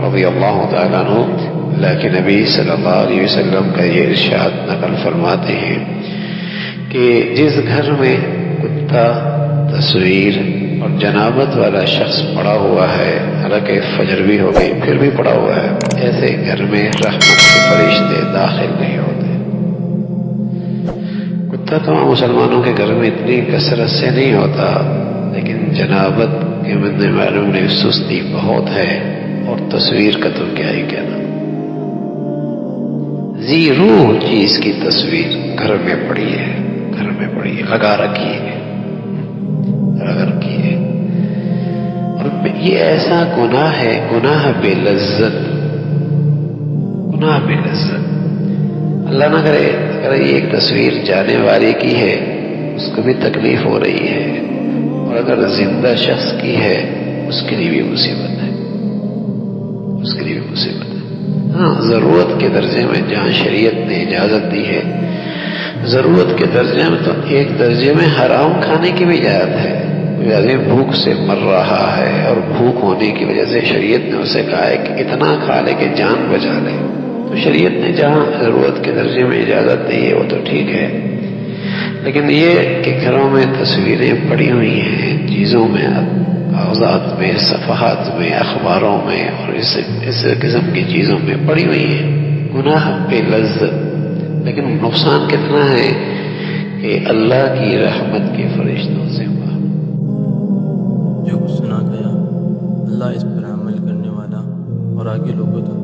رضی اللہ تعالیٰ عنہ اللہ کے نبی صلی اللہ علیہ وسلم کا یہ ارشاد نقل فرماتے ہیں کہ جس گھر میں کتا، تصویر اور جنابت والا شخص پڑا ہوا ہے، حالانکہ فجر بھی ہو گئی پھر بھی پڑا ہوا ہے، ایسے گھر میں رحمت کے فرشتے داخل نہیں ہوتے۔ کتا تو مسلمانوں کے گھر میں اتنی کثرت سے نہیں ہوتا، لیکن جنابت کے مدن معلوم میں سستی بہت ہے، اور تصویر کا تو کیا ہی کہنا۔ ذی روح چیز کی تصویر گھر میں پڑی ہے، گھر میں پڑی ہے، لگا رکھی ہے، لگا رکھی ہے۔ اور یہ ایسا گناہ ہے، گناہ بے لذت، گناہ بے لذت۔ اللہ نہ کرے اگر یہ ایک تصویر جانے والے کی ہے اس کو بھی تکلیف ہو رہی ہے، اور اگر زندہ شخص کی ہے اس کے لیے بھی مصیبت ہے، اس کے لیے بھی مصیبت ہے۔ ہاں، ضرورت کے درجے میں جہاں شریعت نے اجازت دی ہے، ضرورت کے درجے میں تو ایک درجے میں حرام کھانے کی بھی اجازت ہے۔ کوئی آدمی بھوک سے مر رہا ہے اور بھوک ہونے کی وجہ سے شریعت نے اسے کہا ہے کہ اتنا کھا لے کہ جان بچا لے، تو شریعت نے جہاں ضرورت کے درجے میں اجازت دی ہے وہ تو ٹھیک ہے۔ لیکن یہ کہ گھروں میں تصویریں پڑی ہوئی ہیں، چیزوں میں، کاغذات میں، صفحات میں، اخباروں میں اور اس قسم کی چیزوں میں پڑی ہوئی ہیں، گناہ بے لذت، لیکن نقصان کتنا ہے کہ اللہ کی رحمت کے فرشتوں سے ہوا۔ جو کچھ سنا گیا اللہ اس پر عمل کرنے والا اور آگے لوگوں تک